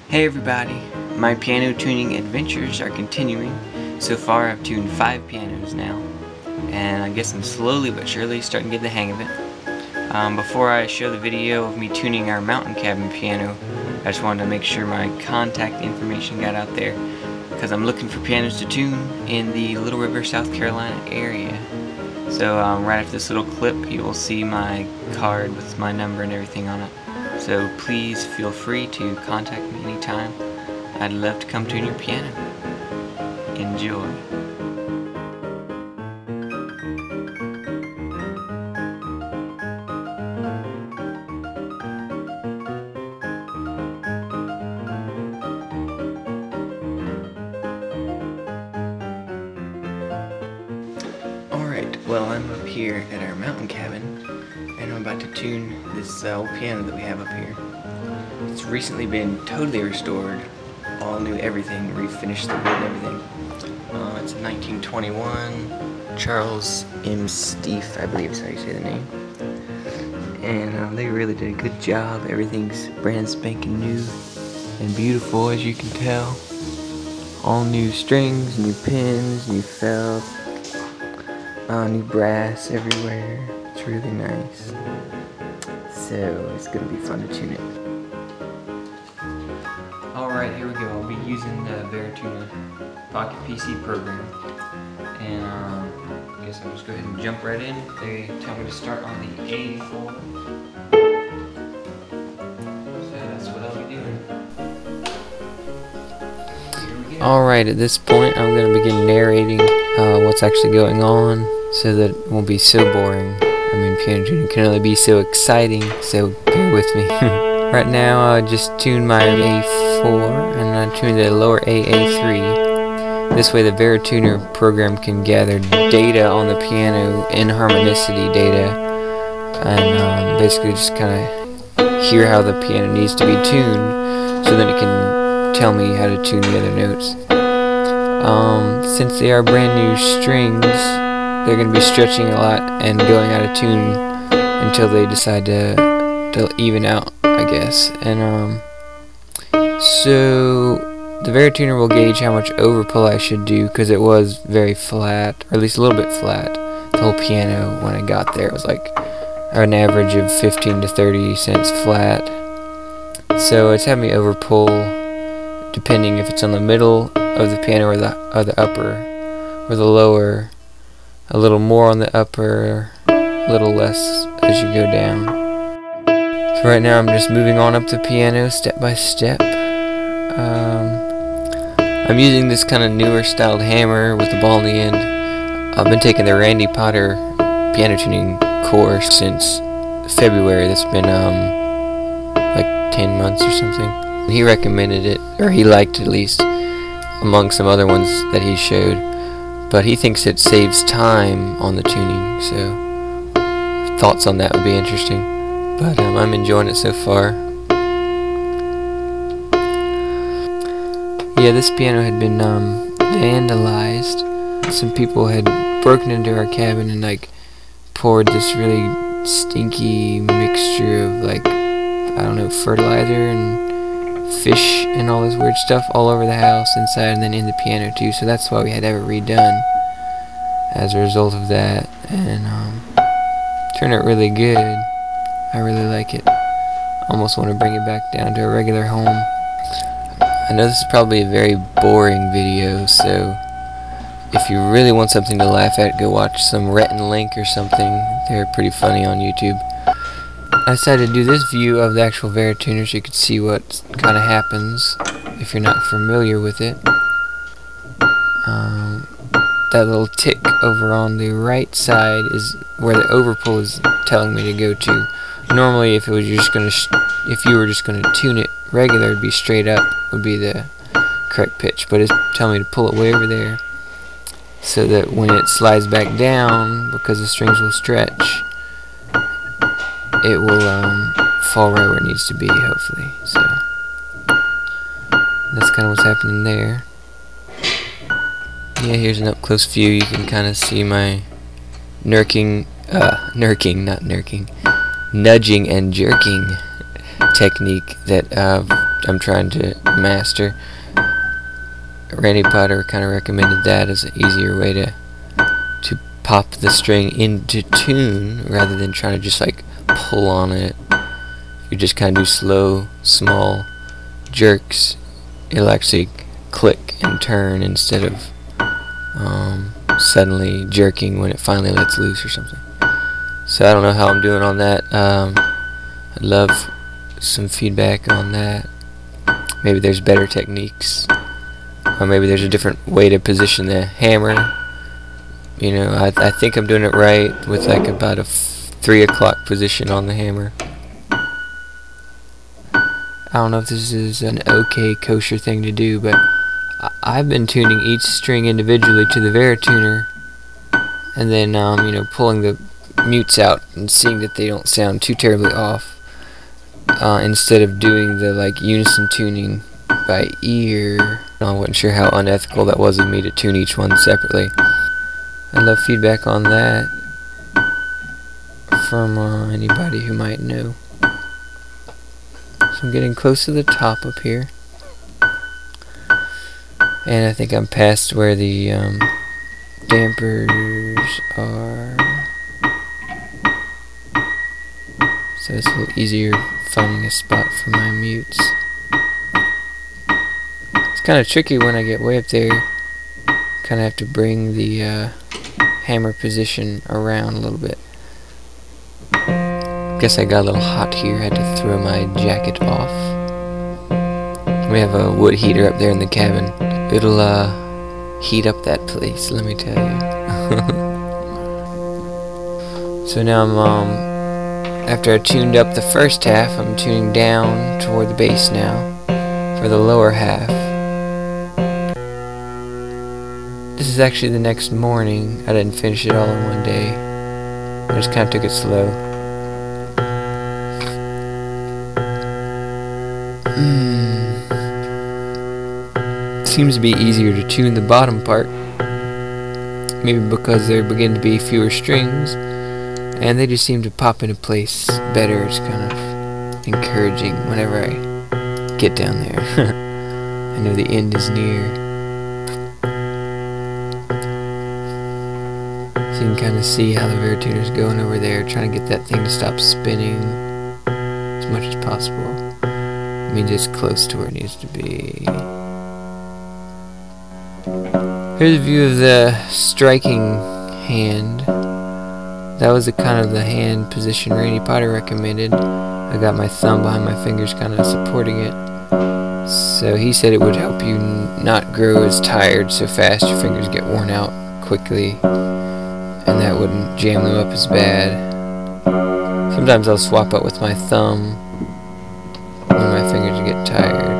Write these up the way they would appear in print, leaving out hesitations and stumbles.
Hey everybody, my piano tuning adventures are continuing. So far I've tuned 5 pianos now, and I guess I'm slowly but surely starting to get the hang of it. Before I show the video of me tuning our mountain cabin piano, I just wanted to make sure my contact information got out there, because I'm looking for pianos to tune in the Little River, South Carolina area. So right after this little clip you will see my card with my number and everything on it. So please feel free to contact me anytime. I'd love to come tune your piano. Enjoy. Alright, well, I'm up here at our mountain cabin, and I'm about to tune this old piano that we have up here. It's recently been totally restored, all new everything, refinished the wood and everything. It's a 1921 Charles M. Stieff, I believe is how you say the name. And they really did a good job. Everything's brand spanking new and beautiful, as you can tell. All new strings, new pins, new felt, new brass everywhere. It's really nice. So it's going to be fun to tune it. Alright, here we go. I'll be using the Verituna Pocket PC program. And I guess I'll just go ahead and jump right in. They tell me to start on the A4. So that's what I'll be doing. Here we go. Alright, at this point I'm going to begin narrating what's actually going on, so that it won't be so boring. I mean, piano tuning can only be so exciting, so bear with me. Right now I just tuned my A4 and I tuned the lower A3. This way the Verituna program can gather data on the piano, in harmonicity data, and basically just kind of hear how the piano needs to be tuned, so then it can tell me how to tune the other notes. Since they are brand new strings, they're going to be stretching a lot and going out of tune until they decide to even out, I guess. And so the Verituna will gauge how much overpull I should do, because it was very flat, or at least a little bit flat. The whole piano, when I got there, it was like an average of 15 to 30 cents flat. So it's having me overpull, depending if it's on the middle of the piano or the upper or the lower. A little more on the upper, a little less as you go down. So right now I'm just moving on up the piano step by step. I'm using this kind of newer styled hammer with the ball in the end. I've been taking the Randy Potter piano tuning course since February. That's been like 10 months or something. He recommended it, or he liked it at least, among some other ones that he showed. But he thinks it saves time on the tuning, so thoughts on that would be interesting. But I'm enjoying it so far. Yeah, this piano had been vandalized. Some people had broken into our cabin and like poured this really stinky mixture of, like, I don't know, fertilizer and fish and all this weird stuff all over the house, inside, and then in the piano too. So that's why we had to have it redone as a result of that. And turned out really good. I really like it. Almost want to bring it back down to a regular home. I know this is probably a very boring video, so if you really want something to laugh at, go watch some Rhett and Link or something. They're pretty funny on YouTube. I decided to do this view of the actual Verituna so you could see what kind of happens if you're not familiar with it. That little tick over on the right side is where the overpull is telling me to go to. Normally, if you were just gonna tune it regular, it'd be straight up, would be the correct pitch. But it's telling me to pull it way over there, so that when it slides back down, because the strings will stretch, it will fall right where it needs to be, hopefully. So that's kind of what's happening there. Yeah, here's an up-close view. You can kind of see my nudging and jerking technique that I'm trying to master. Randy Potter kind of recommended that as an easier way to pop the string into tune rather than trying to just like pull on it. You just kind of do slow, small jerks. It'll actually click and turn instead of suddenly jerking when it finally lets loose or something. So I don't know how I'm doing on that. I'd love some feedback on that. Maybe there's better techniques, or maybe there's a different way to position the hammer. You know, I think I'm doing it right with like about a 3 o'clock position on the hammer. I don't know if this is an okay kosher thing to do, but I've been tuning each string individually to the Varituner, and then you know, pulling the mutes out and seeing that they don't sound too terribly off, instead of doing the like unison tuning by ear. I wasn't sure how unethical that was of me to tune each one separately. I'd love feedback on that from anybody who might know. So I'm getting close to the top up here, and I think I'm past where the dampers are, so it's a little easier finding a spot for my mutes. It's kind of tricky when I get way up there. Kind of have to bring the hammer position around a little bit. Guess I got a little hot here. Had to throw my jacket off. We have a wood heater up there in the cabin. It'll heat up that place, let me tell you. So now I'm after I tuned up the first half, I'm tuning down toward the bass now for the lower half. This is actually the next morning. I didn't finish it all in one day. I just kind of took it slow. Seems to be easier to tune the bottom part. Maybe because there begin to be fewer strings, and they just seem to pop into place better. It's kind of encouraging whenever I get down there. I know the end is near. So you can kind of see how the Varituner's going over there, trying to get that thing to stop spinning as much as possible. I mean, just close to where it needs to be. Here's a view of the striking hand. That was the kind of the hand position Randy Potter recommended. I got my thumb behind my fingers kind of supporting it. So he said it would help you not grow as tired so fast, your fingers get worn out quickly, and that wouldn't jam them up as bad. Sometimes I'll swap out with my thumb when my fingers get tired.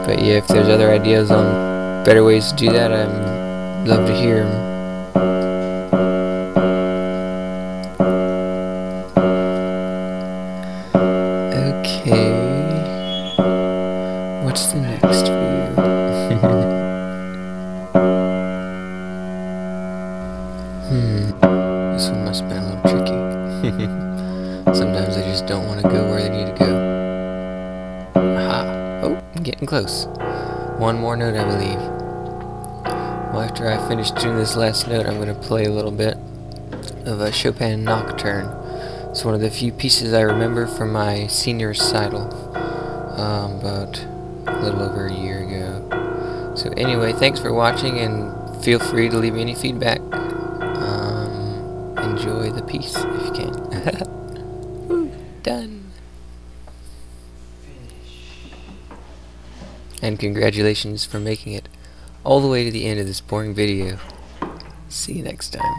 But yeah, if there's other ideas on better ways to do that, I'd love to hear them. Okay, what's the next view? This one must have been a little tricky. Sometimes I just don't want to go where they need to go. Aha! Oh, I'm getting close. One more note, I believe. Well, after I finish doing this last note, I'm going to play a little bit of a Chopin Nocturne. It's one of the few pieces I remember from my senior recital about a little over a year ago. So anyway, thanks for watching, and feel free to leave me any feedback. Enjoy the piece if you can. Woo, done. And congratulations for making it all the way to the end of this boring video. See you next time.